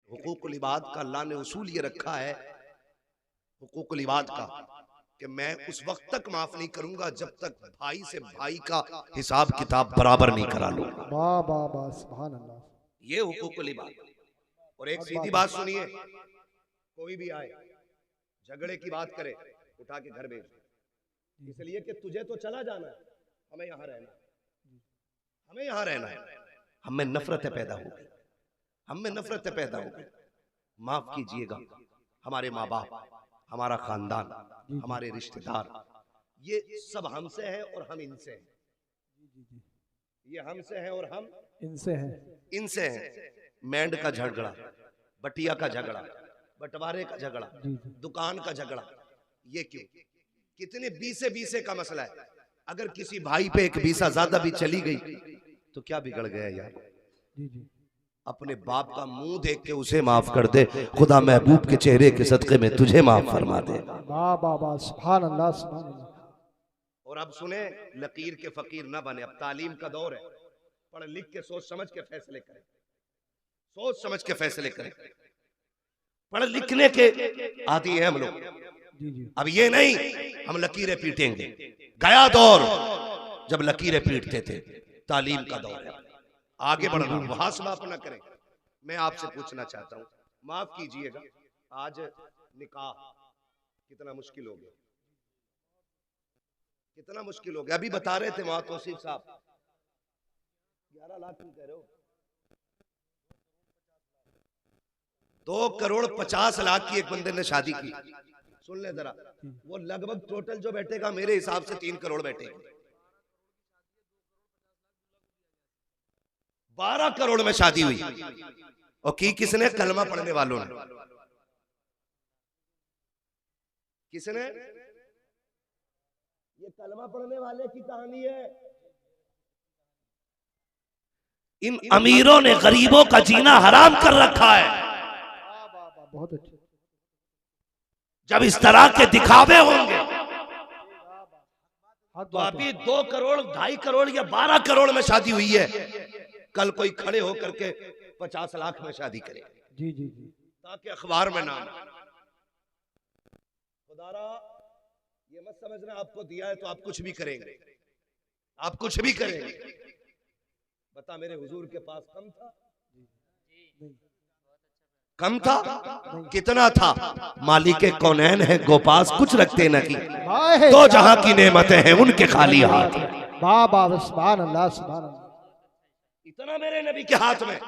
हुकूकुल इबाद का अल्लाह ने उसूल ये रखा है, हुकूकुल इबाद का, कि मैं उस वक्त तक माफ नहीं करूंगा जब तक भाई से भाई का हिसाब किताब बराबर नहीं करा लूंगा। वाह वाह वाह, सुभान अल्लाह। ये हुकूकुल इबाद। और एक हक सीधी बात बात है। सुनिए, कोई भी आए झगड़े की बात करे, उठा के घर भेज दो, इसलिए कि तुझे तो चला जाना है, हमें यहां रहना है, हमें यहां रहना है। हमें नफरतें पैदा हो गई, हमें नफरतें पैदा हो गई। माफ कीजिएगा, हमारे माँ बाप, हमारा खानदान, हमारे रिश्तेदार, ये सब हमसे हैं और हम इनसे हैं। ये हमसे हैं और हम इनसे हैं। इनसे हैं। मैंड का झगड़ा, बटिया का झगड़ा, बंटवारे का झगड़ा, दुकान का झगड़ा, ये क्यों? कितने बीसे बीसे का मसला है। अगर किसी भाई पे एक बीसा ज्यादा भी चली गई तो क्या बिगड़ गया यार? अपने बाप का मुंह देख के उसे माफ कर दे, खुदा महबूब के चेहरे के सदके में तुझे माफ फरमा दे। वाह वाह वाह, सुभान अल्लाह सुभान अल्लाह। और अब सुने, लकीर के फकीर ना बने, अब तालीम का दौर है। पढ़ लिख के सोच समझ के फैसले करें, सोच समझ के फैसले करें। पढ़ लिखने के आदी हैं हम लोग। अब ये नहीं हम लकीरें पीटेंगे, गया दौर जब लकीरें पीटते थे। तालीम का दौर है, आगे बढ़ना, मुहासबा अपना करें। मैं आपसे पूछना चाहता हूं, माफ कीजिएगा, आज निकाह कितना मुश्किल हो गया, कितना मुश्किल हो गया। अभी बता रहे थे वहां तौसीफ साहब, 11 लाख क्यों कह रहे हो? 2,50,00,000 की एक बंदे ने शादी की। सुन ले जरा, वो लगभग टोटल जो बैठेगा मेरे हिसाब से 3 करोड़ बैठेगा। 12 करोड़ में शादी हुई, और की किसने? कलमा पढ़ने वालों ने। किसने? ये कलमा पढ़ने वाले की कहानी है। इन अमीरों ने गरीबों का जीना हराम कर रखा है। बहुत अच्छे। जब इस तरह के दिखावे होंगे हक तो बात अभी है। 2 करोड़, 2.5 करोड़ या 12 करोड़ में शादी हुई है, कल कोई खड़े होकर के 50 लाख में शादी करे, जी जी जी। ताकि अखबार में नाम। खुदारा ये मत समझना आपको दिया है तो आप कुछ भी करेंगे, आप कुछ भी करेंगे। बता, मेरे हुजूर के पास कम था? कम था? कितना था? मालिक कौनैन है गोपास, कुछ रखते न की, तो जहां की नेमतें हैं उनके खाली हाथ। वाह वाह, सुभान अल्लाह सुभान अल्लाह। इतना मेरे नबी के हाथ में।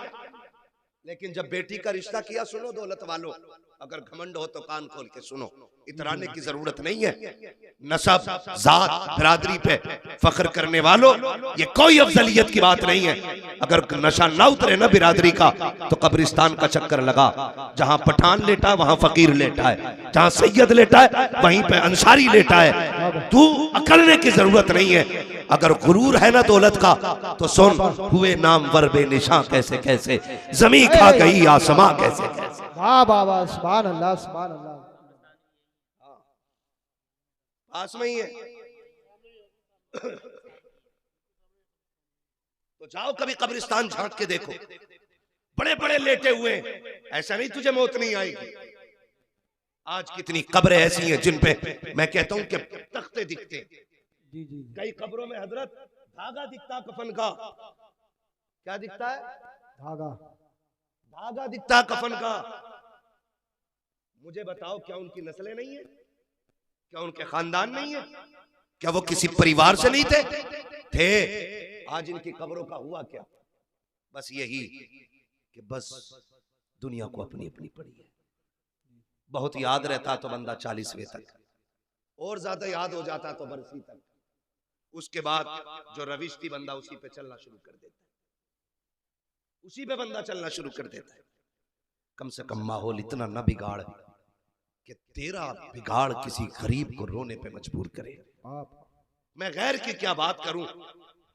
लेकिन जब बेटी का रिश्ता किया, सुनो दौलत वालों, अगर घमंड हो तो कान खोल के सुनो, इतराने की जरूरत नहीं है। नसब, जात, बिरादरी पे फख्र करने वालों, ये कोई अफजलियत की बात नहीं है। अगर नशा ना उतरे ना बिरादरी का, तो कब्रिस्तान का चक्कर लगा। जहां पठान लेटा है वहां फकीर लेटा है, जहां सैयद लेटा है वहीं पे अंसारी लेटा है। तू अकलने की जरूरत नहीं है। अगर गुरूर है ना दौलत का, तो सुन, हुए नामवर बेनिशां कैसे कैसे, जमी खा गई आसमां कैसे कैसे। वाह वाह वाह, सुभान अल्लाह सुभान अल्लाह। पास में ही है तो जाओ कभी कब्रिस्तान झांक के देखो, बड़े बड़े लेटे हुए हैं। ऐसा नहीं तुझे मौत नहीं आएगी। आज कितनी कब्रें ऐसी हैं जिन पे मैं कहता हूं कि तख्ते दिखते। जी जी। कई कब्रों में हजरत धागा दिखता कफन का। क्या दिखता है? धागा। धागा दिखता कफन का। मुझे बताओ, क्या उनकी नस्लें नहीं है? क्या उनके खानदान नहीं है? क्या वो किसी परिवार से नहीं थे? थे। आज इनकी कब्रों का हुआ क्या? बस यही कि बस दुनिया को अपनी अपनी पड़ी है। बहुत याद रहता तो बंदा 40वें तक, और ज्यादा याद हो जाता तो बरसी तक। उसके बाद जो रविश थी बंदा उसी पे चलना शुरू कर देता है, उसी पे बंदा चलना शुरू कर देता है। कम से कम माहौल इतना ना बिगाड़ कि तेरा बिगाड़ किसी गरीब को रोने पे मजबूर करे। मैं गैर की क्या बात करूं।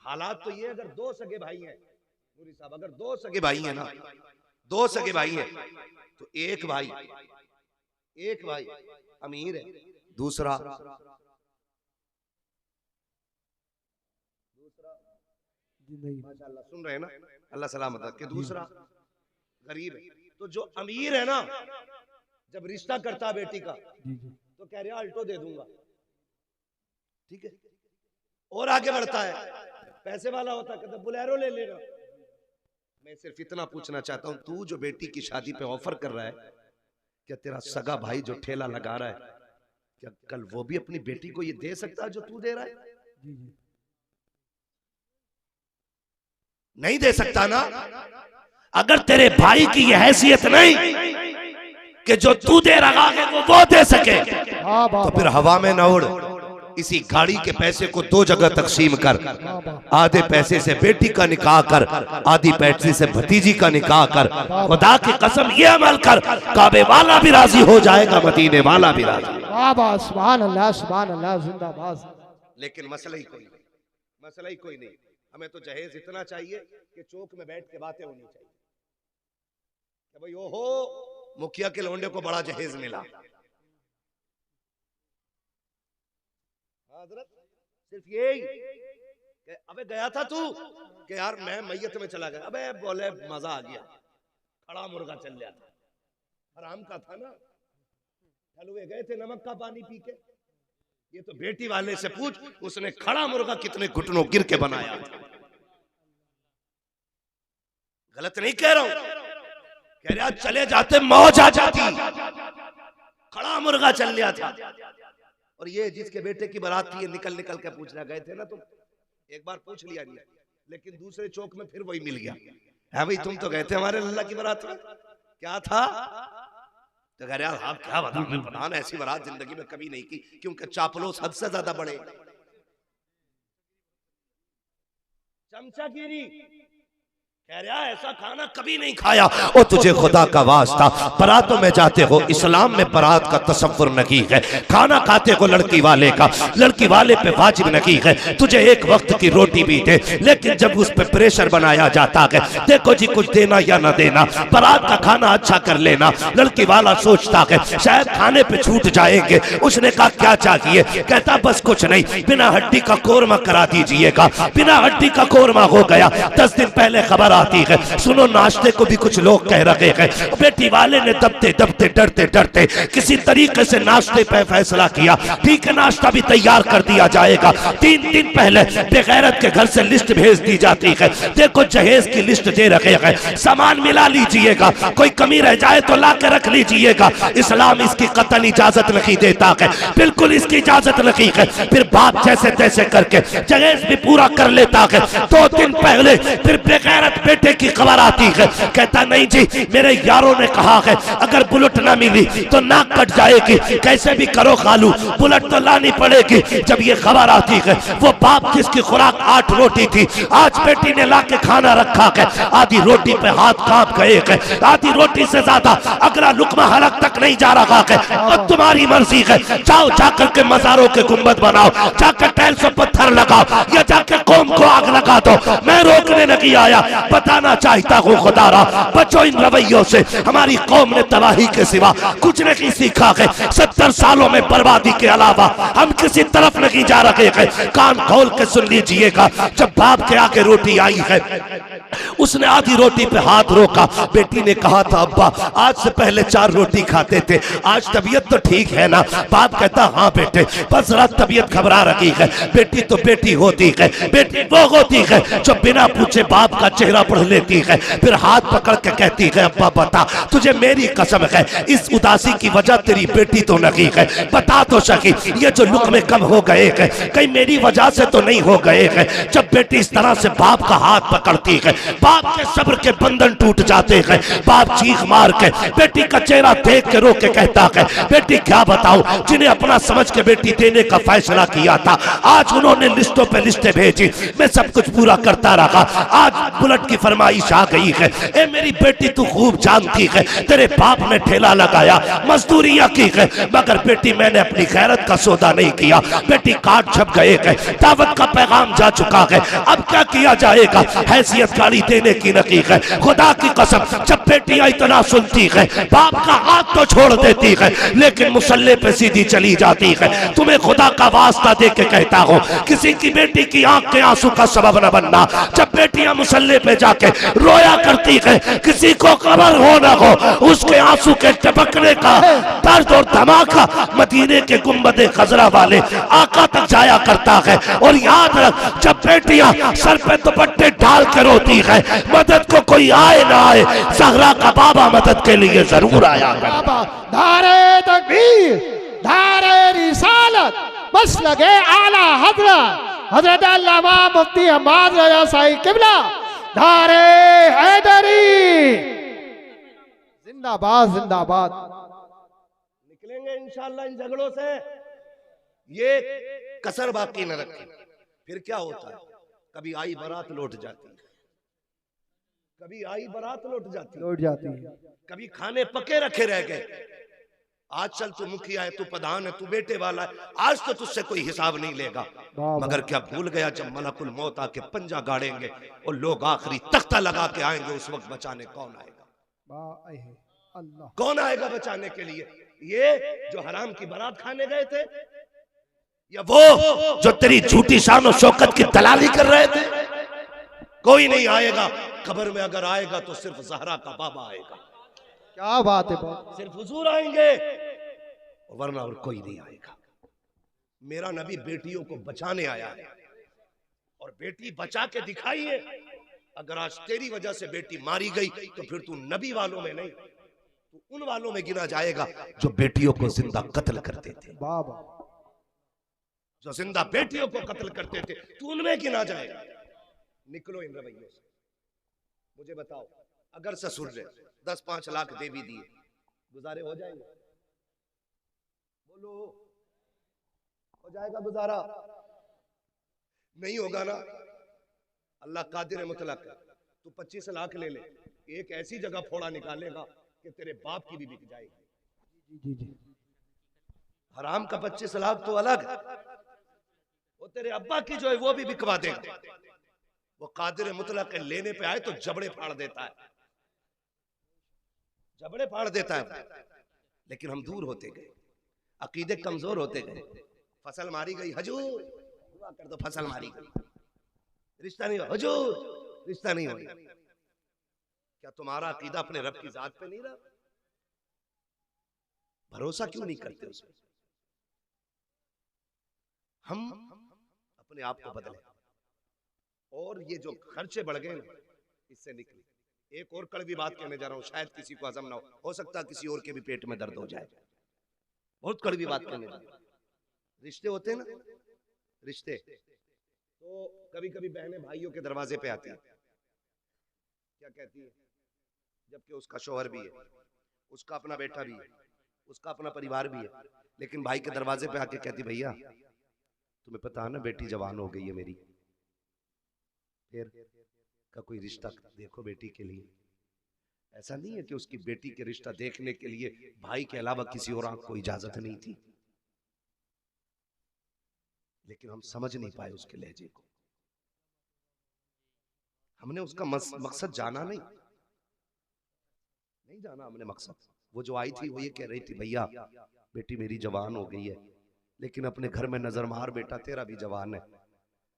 हालात तो ये, अगर 2 सगे भाई हैं नूरी साहब, अगर 2 सगे भाई हैं ना, 2 सगे भाई हैं, तो एक भाई अमीर है, दूसरा माशाल्लाह सुन रहे हैं ना, अल्लाह सलामत रखे, दूसरा गरीब है। तो जो अमीर है ना, जब रिश्ता करता बेटी का जी जी तो कह रहा अल्टो दे दूंगा, ठीक है, और आगे बढ़ता है। पैसे वाला होता कहता बुलेरो ले लेना। मैं सिर्फ इतना पूछना चाहता हूं, तू जो बेटी की शादी पे ऑफर कर रहा है, क्या तेरा सगा भाई जो ठेला लगा रहा है, क्या कल वो भी अपनी बेटी को ये दे सकता है जो तू दे रहा है? जी जी नहीं दे सकता ना। अगर तेरे भाई की यह हैसियत नहीं कि जो तू दे रहा है वो दे सके, हाँ तो फिर हवा में न उड़। इसी गाड़ी के पैसे को दो जगह तकसीम कर, आधे पैसे से बेटी का निकाह कर, आधी पैसे से भतीजी का निकाह कर। खुदा की कसम ये अमल कर, काबे वाला भी राजी हो जाएगा, मदीने वाला भी राजी। सुभान अल्लाह जिंदाबाद। लेकिन मसला ही कोई नहीं, मसला ही कोई नहीं। हमें तो जहेज इतना चाहिए कि चौक में बैठ के बातें होनी चाहिए कि भाई ओहो मुखिया के लौंडे को बड़ा जहेज मिला। हजरत सिर्फ यही कि अबे गया था तू कि यार मैं मैयत में चला गया, अबे बोले मजा आ गया, खड़ा मुर्गा चल गया था, हराम का था ना, हलवे गए थे नमक का पानी पी के। ये तो बेटी वाले से पूछ, उसने खड़ा मुर्गा कितने घुटनों गिर के बनाया। गलत नहीं कह रहा हूं, कह रहा चले जाते मौज आ जाती, खड़ा मुर्गा चल गया था। और ये जिसके बेटे की बारात थी, ये निकल निकल के पूछना गए थे ना तुम, एक बार पूछ लिया नहीं, लेकिन दूसरे चौक में फिर वही मिल गया, है भाई तुम तो गए थे हमारे लल्ला की बारात में, क्या था? तो कह रहा आप क्या बता, मैं पता ना ऐसी बारात जिंदगी में कभी नहीं की, क्योंकि चापलोस हद से ज्यादा बड़े। चमचागिरी कह रहा ऐसा खाना कभी नहीं खाया। ओ तुझे खुदा का वास्ता, बारातों में जाते हो, इस्लाम में बारात का तसव्वुर नहीं है, खाना खाते हो लड़की वाले का, लड़की वाले पे वाजिब नहीं है, तुझे एक वक्त की रोटी भी दे, लेकिन जब उस पे प्रेशर बनाया जाता है, देखो जी कुछ देना या ना देना, बारात का खाना अच्छा कर लेना, लड़की वाला सोचता है शायद खाने पे छूट जाएंगे। उसने कहा क्या चाहिए? कहता बस कुछ नहीं, बिना हड्डी का कोरमा करा दीजिएगा। बिना हड्डी का कोरमा हो गया। 10 दिन पहले खबर आती है, सुनो नाश्ते को भी कुछ लोग कह रहे हैं। बेटी वाले ने दबते दबते डरते डरते किसी तरीके से नाश्ते पे फैसला किया, ठीक है नाश्ता भी तैयार कर दिया जाएगा। 3 दिन पहले बेगैरत के घर से लिस्ट भेज दी जाती है, देखो जहेज की लिस्ट दे रखे हैं, सामान मिला लीजिएगा, कोई कमी रह जाए तो ला के रख लीजिएगा। इस्लाम इसकी कतई इजाजत नहीं देता है, बिल्कुल इसकी इजाजत नहीं है। फिर बात जैसे तैसे करके जहेज भी पूरा कर लेता है। 2 दिन पहले फिर बेगैरत बेटे की खबर आती है, कहता नहीं जी मेरे यारों ने कहा है अगर बुलेट ना मिली तो नाक कट जाएगी, कैसे भी करो खालू बुलेट तो लानी पड़ेगी। जब ये खबर आती है, वो बाप जिसकी खुराक 8 रोटी थी, आज बेटी ने ला के खाना रखा है, आधी रोटी पे हाथ कांप गए हैं, आधी रोटी से ज्यादा अगला लुकमा हलक तक नहीं जा रहा है। और तुम्हारी मर्जी है, जाओ जाकर के मज़ारों के गुंबद बनाओ, जाकर टाइल्स पर पत्थर लगाओ, या जाकर कौम को आग लगा दो, मैं रोकने नहीं आया। बताना चाहता हूँ खुदारा, बचो इन रवैयों से, हमारी कौम ने तबाही के सिवा कुछ नहीं सीखा है। 70 सालों में बर्बादी के अलावा हम किसी तरफ नहीं जा रहे हैं। कान खोल के सुन लीजिएगा, जब बाप के आगे रोटी आई है, उसने आधी रोटी पे हाथ रोका। बेटी ने कहा था अब्बा आज से पहले 4 रोटी खाते थे, आज तबीयत तो ठीक है ना? बाप कहता हाँ बेटे, बस जरा तबीयत घबरा रही है। बेटी तो बेटी होती है, बेटी वो होती है जो बिना पूछे बाप का चेहरा पढ़ लेती है, फिर हाथ पकड़ के कहती है अब्बा बता, तुझे मेरी कसम है इस उदासी की वजह तेरी बेटी तो नहीं है, बता तो सकी ये जो लुक़मे कम हो गए हैं कहीं मेरी वजह से तो नहीं हो गए हैं। जब बेटी इस तरह से बाप का हाथ पकड़ती है, बाप के सब्र के बंधन टूट जाते हैं। बाप चीख मार के बेटी का चेहरा देख के रो के कहता है बेटी क्या बताऊं, जिन्हें अपना समझ के बेटी देने का फैसला किया था, आज उन्होंने लिस्टों पे लिस्टें भेजी, मैं सब कुछ पूरा करता रहा, आज बुलेट की फरमाइश आ गई है। ए मेरी बेटी तू खूब जानती है, तेरे बाप ने ठेला लगाया, मजदूरियां की है, मगर बेटी मैंने अपनी गैरत का सौदा नहीं किया। बेटी काट छप गए हैं, दावत का पैगाम जा चुका है, अब क्या किया जाएगा? हैसियत का गाड़ी देने की नकीक है। खुदा की कसम, जब बेटियां इतना सुनती है, बाप का हाथ तो छोड़ देती है, लेकिन मुसल्ले पे सीधी चली जाती है। तुम्हें खुदा का वास्ता दे के कहता हूँ, किसी की बेटी की आंख के आंसू का सबब न बनना। जब बेटियां मुसल्ले पे जाके रोया करती है, किसी को खबर हो न हो, उसके आंसू के टपकने का दर्द और धमाका मदीने के गुंबदे खजरा वाले आका तक जाया करता है। और याद रख, जब बेटियां सर पे दुपट्टे डाल के रोती है, मदद को कोई आए ना आए, ज़हरा का बाबा मदद के लिए जरूर आया करता। धारे तकबीर, धारे रिसालत, बस लगे आला हजरत अल्लामा मुफ्ती हम्माद रजा साहिब किबला, धारे हैदरी, जिंदाबाद जिंदाबाद। निकलेंगे इंशाअल्लाह इन झगड़ों से, ये कसर बाकी न रखें। फिर क्या होता है, कभी आई बारात लौट जाती है, कभी आई बारात लौट जाती है, कभी खाने पके रखे रह गए। आज चल तू मुखिया है, तू प्रधान है, तू बेटे वाला है, आज तो तुझसे कोई हिसाब नहीं लेगा। मगर क्या भूल गया, जब मलकुल मौत आके पंजा गाड़ेंगे और लोग आखिरी तख्ता लगा के आएंगे, उस वक्त बचाने कौन आएगा? अल्लाह, कौन आएगा बचाने के लिए? ये जो हराम की बारात खाने गए थे, या वो जो तेरी झूठी शान और शौकत की दलाली कर रहे थे? कोई नहीं आएगा। कब्र में अगर आएगा तो सिर्फ ज़हरा का बाबा आएगा। क्या बात है बात। सिर्फ हुजूर आएंगे, वरना और कोई नहीं आएगा। मेरा नबी बेटियों को बचाने आया है, और बेटी बचा के दिखाई है। अगर आज तेरी वजह से बेटी मारी गई, तो फिर तू नबी वालों में नहीं, तू उन वालों में गिना जाएगा जो बेटियों को जिंदा कत्ल करते थे। बाबा, जो जिंदा बेटियों को कत्ल करते थे, तू उनमें गिना जाएगा। निकलो इन रवैयों से। मुझे बताओ, अगर ससुर ने 10-5 लाख दे भी दिए, गुजारे हो जाएंगे? बोलो, हो जाएगा गुजारा? नहीं होगा ना। अल्लाह कादिर मुतलक है। तू 25 लाख ले ले, एक ऐसी जगह फोड़ा निकालेगा कि तेरे बाप की भी बिक जाएगी। जी जी, हराम का 25 लाख तो अलग, वो तेरे अब्बा की जो है वो भी बिकवा देगा। वो कादिर मुतलक है, लेने पे आए तो जबड़े फाड़ देता है, जबड़े फाड़ देता है। लेकिन हम दूर होते गए, अकीदे कमजोर होते गए। फसल मारी गई, हजूर दुआ कर दो, फसल मारी गई, रिश्ता नहीं, हजूर रिश्ता नहीं हो। क्या तुम्हारा अकीदा अपने रब की जात पे नहीं रहा? भरोसा क्यों नहीं करते उसमें? हम अपने आप को बदले, और ये जो खर्चे बढ़ गए ना, इससे निकले। एक और कड़वी बात कहने जा रहा हूं, शायद किसी को हजम ना हो सकता है किसी और के भी पेट में दर्द हो जाए। बहुत कड़वी बात कहने जा रहा हूं। रिश्ते होते हैं ना, रिश्ते, तो कभी कभी बहनें भाइयों के दरवाजे पे आती है, क्या कहती है? जबकि उसका शौहर भी है, उसका अपना बेटा भी है, उसका अपना परिवार भी है, लेकिन भाई के दरवाजे पे आके कहती, भैया तुम्हें पता है ना बेटी जवान हो गई है मेरी, फिर का कोई रिश्ता देखो बेटी के लिए। ऐसा नहीं है कि उसकी बेटी के रिश्ता देखने के लिए भाई के अलावा किसी और को इजाजत नहीं थी, लेकिन हम समझ नहीं पाए उसके लहजे को। हमने उसका मकसद जाना नहीं जाना हमने मकसद। वो जो आई थी वो ये कह रही थी, भैया बेटी मेरी जवान हो गई है, लेकिन अपने घर में नजर मार बेटा तेरा भी जवान है,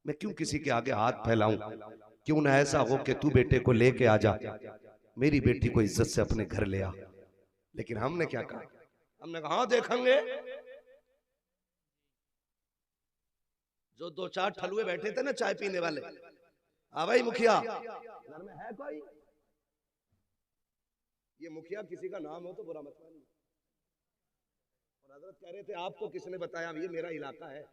मैं क्यों किसी के आगे हाथ फैलाऊं? क्यों ना ऐसा हो कि तू बेटे को लेके आ जा, मेरी बेटी को इज्जत से अपने घर ले आ। लेकिन हमने क्या कहा? हमने कहा हाँ देखेंगे। जो 2-4 ठलुए बैठे थे ना चाय पीने वाले, हाँ भाई मुखिया घर में है कोई? ये मुखिया किसी का नाम हो तो बुरा मत मानिए। और हजरत कह रहे थे आपको किसने बताया? ये मेरा इलाका है,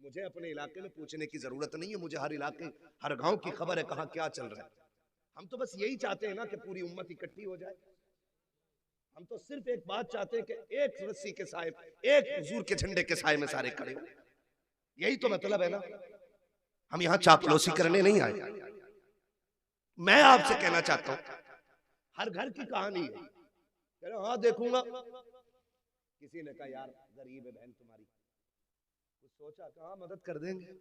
मुझे अपने इलाके में पूछने की जरूरत नहीं है, मुझे हर इलाके हर गांव की खबर है कहाँ क्या चल रहा है। हम तो बस यही चाहते हैं ना कि पूरी उम्मत इकट्ठी हो जाए। हम तो सिर्फ एक बात चाहते हैं कि एक रस्सी के साए, एक हुजूर के झंडे के साए में सारे खड़े हो। यही तो मतलब है ना। हम यहाँ चापलूसी करने नहीं आए। मैं आपसे कहना चाहता हूँ, हर घर की कहानी है। कह रहे हाँ देखूंगा, किसी ने कहा यार गरीब है बहन तुम्हारी, कुछ सोचा कहा मदद कर देंगे,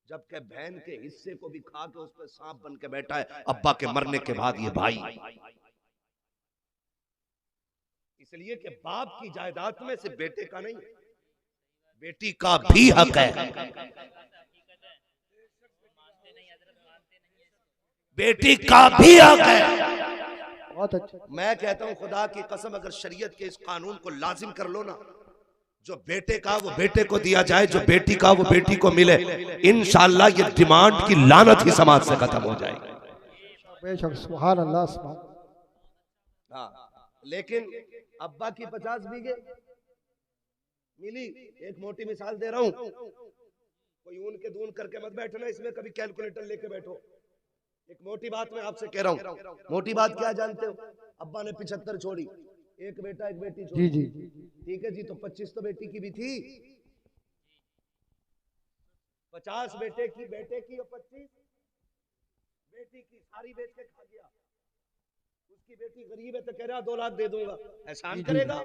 जबकि बहन के हिस्से को भी खा के उस पर सांप बन के बैठा है अब्बा के मरने के बाद ये भाई। इसलिए कि बाप की जायदाद में से बेटे का नहीं, बेटी का भी हक है। बेटी का भी हक है। बहुत अच्छा। मैं कहता हूं खुदा की कसम, अगर शरीयत के इस कानून को लाजिम कर लो ना, जो बेटे का वो बेटे को दिया जाए, जो बेटी का वो बेटी को मिले, इंशाअल्लाह ये डिमांड की लानत ही समाज से खत्म हो जाएगी। बेशक, सुभान अल्लाह, सुभान। हाँ, लेकिन अब्बा की 50 बीघे मिली। एक मोटी मिसाल दे रहा हूं, कोई ऊन के दून करके मत बैठना, इसमें कभी कैलकुलेटर लेके बैठो। एक मोटी बात मैं आपसे कह रहा हूं। मोटी बात क्या जानते हो? अब्बा ने 75 छोड़ी, एक बेटा एक बेटी छोड़ी। जी जी, ठीक है जी, तो 25 तो बेटी की भी थी। 50 बेटे की और 25 बेटी की, सारी बेच के खा गया। उसकी बेटी गरीब है तो कह रहा 2 लाख दे दूंगा, एहसान करेगा?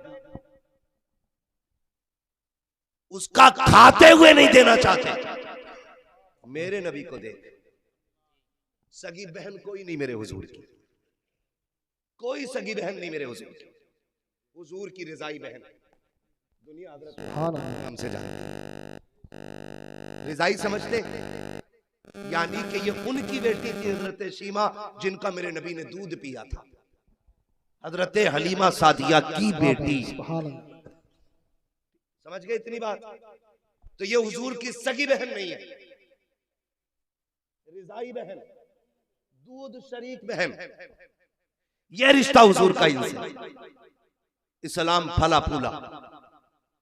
उसका खाते हुए नहीं देना चाहते। मेरे नबी को देख, सगी बहन कोई नहीं मेरे हुजूर की, कोई सगी बहन नहीं मेरे हुजूर की। हुजूर की रिजाई बहन दुनिया हमसे जानती। रिजाई समझते, यानी कि ये उनकी बेटी थी हजरत शीमा, जिनका मेरे नबी ने दूध पिया था। हजरत हलीमा सादिया की बेटी। समझ गए इतनी बात? तो ये हुजूर की सगी बहन नहीं है, रिजाई बहन, दूध शरीक बहन। ये रिश्ता हुजूर का इनसे। इस्लाम फला फूला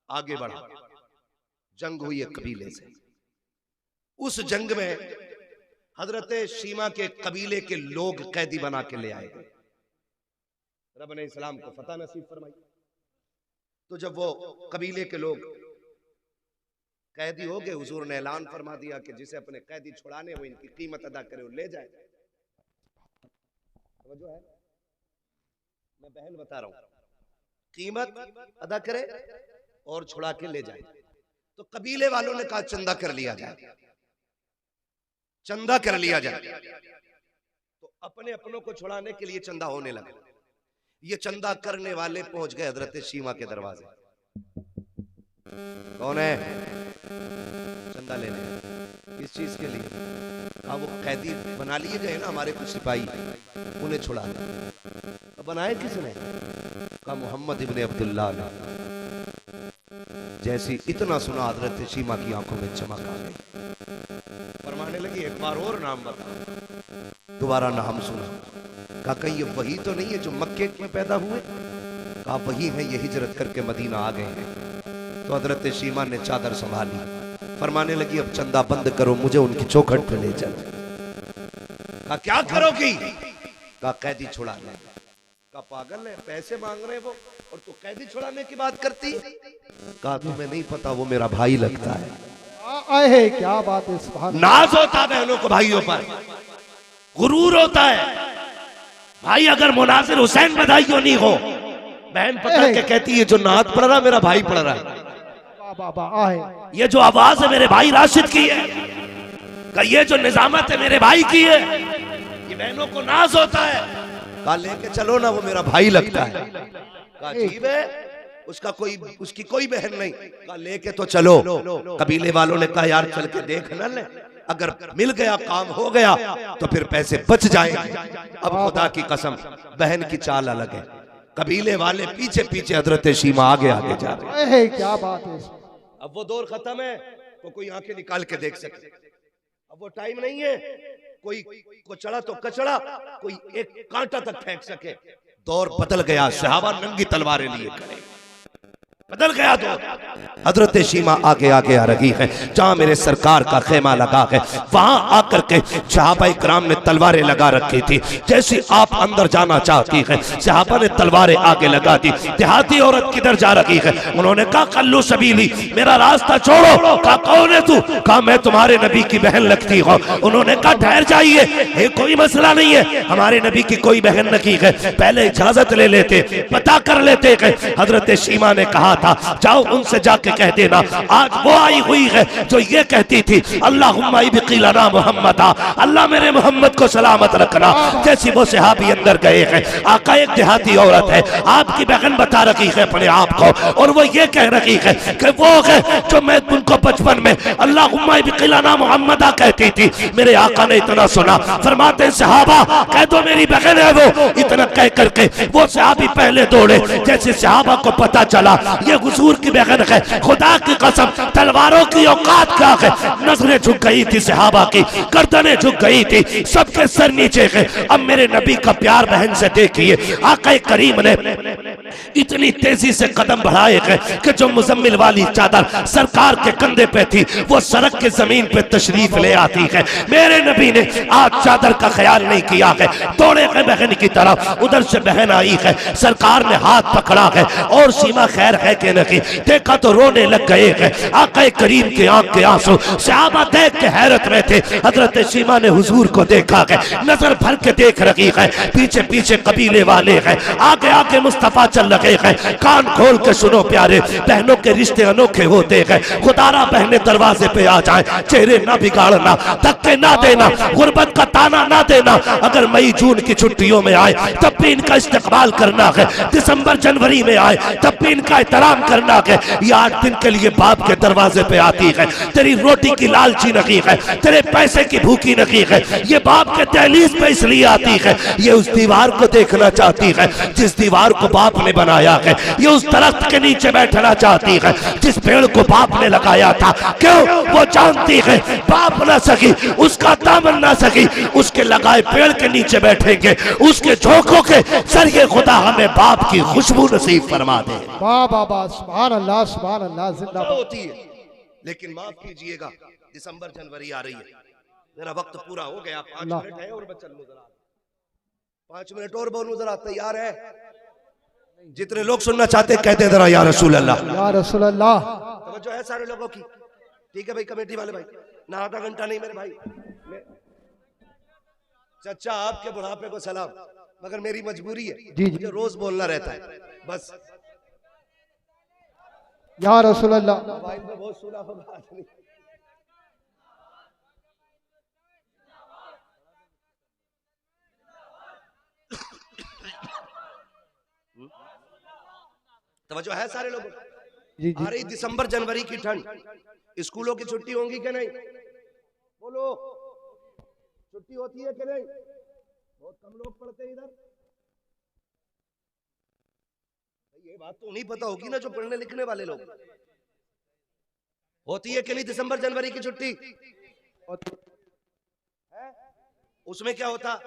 आगे बढ़ा, जंग हुई एक कबीले से। उस जंग में हजरत शीमा के कबीले के लोग कैदी बना के ले आए गए। रब ने इस्लाम को फतह नसीब फरमाई। तो जब वो कबीले के लोग कैदी हो गए, हुजूर ने ऐलान फरमा दिया कि जिसे अपने कैदी छुड़ाने हो, इनकी कीमत अदा करे और ले जाए। समझो है, मैं बहन बता रहा हूं, कीमत अदा करे और छुड़ा के ले जाए। तो कबीले वालों ने कहा चंदा कर लिया जाए, चंदा कर लिया जाए। तो अपने अपनों को छुड़ाने के लिए चंदा होने लगा। ये चंदा करने वाले पहुंच गए हजरत शीमा के दरवाजे। कौन है? चंदा लेने। किस चीज के लिए? कहा वो कैदी बना लिए गए ना हमारे कुछ सिपाही, उन्हें छुड़ा दे। बनाए किसने? कहा मोहम्मद इब्ने अब्दुल्लाह ने। जैसी इतना सुना, हजरत शीमा की आंखों में चमक आ गई। फरमाने लगी एक बार और नाम बता। दोबारा नाम सुना। कहा कहीं ये वही तो नहीं है जो मक्के में पैदा हुए? कहा वही है, ये हिजरत करके मदीना आ गए हैं। तो हजरत शीमा ने चादर संभाली, फरमाने लगी अब चंदा बंद करो, मुझे उनकी चौखट पे ले चल। कहा क्या करोगी? कहा कैदी छुड़ा ले। कहा पागल है, पैसे मांग रहे वो और तू कैदी छुड़ाने की बात करती? कहा तुम्हें नहीं पता, वो मेरा भाई लगता है। क्या बात है, सुभान। नाज होता है बहनों को भाइयों पर, गुरूर होता है। भाई अगर मुनासिर हुसैन बधाइयों नहीं हो, बहन पकड़ के कहती है जो नात पढ़ रहा मेरा भाई पढ़ रहा है। ये जो आवाज है मेरे भाई राशिद की है, ये जो निजामत है मेरे भाई की है। ये बहनों को नाज होता है। कहा लेके चलो ना, वो मेरा भाई लगता है। कहा अजीब है, उसकी कोई बहन नहीं। कहा लेके तो चलो। कबीले वालों ने कहा यार चल के देख न ले, अगर मिल गया काम हो गया तो फिर पैसे बच जाएंगे। अब खुदा की कसम बहन की चाल अलग है। कबीले वाले पीछे पीछे, हजरत शीमा आगे आगे जा रहे हैं। क्या बात है। अब वो दौर खत्म है तो कोई आंखें निकाल के देख सके। अब वो टाइम नहीं है कोई को चढ़ा तो कचड़ा, कोई एक कांटा तक फेंक सके। दौर बदल गया, सहाबा नंगी तलवारें लिए खड़े, बदल गया दौर। हजरत शीमा आगे आगे आ रही है, जहां मेरे सरकार का खेमा लगा है वहां आकर के सहाबा इकराम ने तलवारें लगा रखी थी। जैसे आप अंदर जाना चाहती है, सहाबा ने तलवारें आगे लगा दी। देहाती औरत किधर जा रही है? उन्होंने कहा कल्लू सबीली, मेरा रास्ता छोड़ो। कहा कौन है तू? कहा मैं तुम्हारे नबी की बहन लगती हूँ। उन्होंने कहा ठहर जाइए, ये कोई मसला नहीं है, हमारे नबी की कोई बहन नहीं है, पहले इजाजत ले लेते, पता कर लेते। हजरत शीमा ने कहा था, जाओ उनसे जाके कह देना आज वो आई हुई है जो ये कहती थी अल्लाहुम्मा इब्क़िलना मुहम्मदा, अल्लाह मेरे मोहम्मद को सलामत रखना। जैसी वो सहाबी अंदर गए हैं, आका एक देहाती औरत है, आपकी बहन बता रही है अपने आप को, और वो ये कह रही है कि वो है जो मैं उनको बचपन में अल्लाहुम्मा इब्क़िलना मुहम्मदा कहती थी। मेरे आका ने इतना सुना, फरमाते हैं सहाबा कह दो मेरी बहन है वो। इतना कह करके वो सहाबी पहले दौड़े। जैसे सहाबा को पता चला ये हुजूर की बहन है, खुदा की कसम तलवारों की औकात क्या है। नजरें झुक गई थी सहाबा की, गर्दनें झुक गई थी, सबके सर नीचे है। अब मेरे नबी का प्यार बहन से देखिए, आका करीम ने इतनी तेजी से कदम बढ़ाए गए कि जो मुजम्मिल वाली चादर सरकार के कंधे पे थी वो सड़क के जमीन पे तशरीफ ले आती है। मेरे नबी ने आज चादर का ख्याल नहीं किया है, दौड़े गए बहन की तरफ। उधर से बहन आई है, सरकार ने हाथ पकड़ा है और सीमा खैर है कि नहीं, देखा तो रोने लग गए हैं। आका करीम के आंख के आंसू, सहाबा देख के हैरत में थे। हजरत सीमा ने हुजूर को देखा है, नजर भर के देख रही है, पीछे पीछे कबीले वाले हैं, आगे आगे मुस्तफा चल रहे हैं। कान खोल के सुनो प्यारे, बहनों के रिश्ते अनोखे होते हैं। खुदारा बहने दरवाजे पे आ जाए, चेहरे ना बिगाड़ना, धक्के ना देना, गुर्बत का ताना ना देना। अगर मई जून की छुट्टियों में आए तब भी इनका इस्तेमाल करना है, दिसंबर जनवरी में आए तब भी इनका एहतराम करना है। ये 8 दिन के लिए बाप के दरवाजे पे आती है, तेरी रोटी की लालची नहीं है, तेरे पैसे की भूखी नहीं है। ये बाप के दहलीज पे इसलिए आती है, ये उस दीवार को देखना चाहती है जिस दीवार को बाप ने बनाया है। ये उस दरख्त के नीचे बैठना चाहती है जिस पेड़ को बाप ने लगाया था। क्यों? वो जानती है बाप ना सकी, उसका दामन ना सकी, उसके लगाए पेड़ के नीचे बैठेंगे, उसके झोंकों के जरिए खुदा हमें बाप की खुशबू नसीब फरमा दे। वाह वाह वाह, सुभान अल्लाह सुभान अल्लाह, जिंदाबाद। होती है, लेकिन माफ कीजिएगा दिसंबर जनवरी आ रही है, मेरा वक्त पूरा हो गया। 5 मिनट है और मैं चलूं जरा, 5 मिनट और बोलूं जरा, तैयार है? जितने लोग सुनना चाहते कहते जरा या रसूल अल्लाह, या रसूल अल्लाह। तवज्जो है सारे लोगों की? ठीक है भाई, कमेटी वाले भाई, ना आधा घंटा नहीं मेरे भाई। चचा आपके बुढ़ापे को सलाम, मगर मेरी मजबूरी है, जी जी, मुझे रोज बोलना रहता है बस। या रसूल अल्लाह। मोबाइल पे बहुत सुना होगा आदमी। तवज्जो है सारे लोगों? जी आ रही दिसंबर जनवरी की ठंड, स्कूलों की छुट्टी होंगी कि नहीं? बोलो, छुट्टी होती है कि नहीं? बहुत कम लोग पढ़ते हैं इधर। ये बात तो नहीं पता होगी ना जो पढ़ने लिखने वाले लोग। होती है कि नहीं दिसंबर जनवरी की छुट्टी? उसमें क्या होता?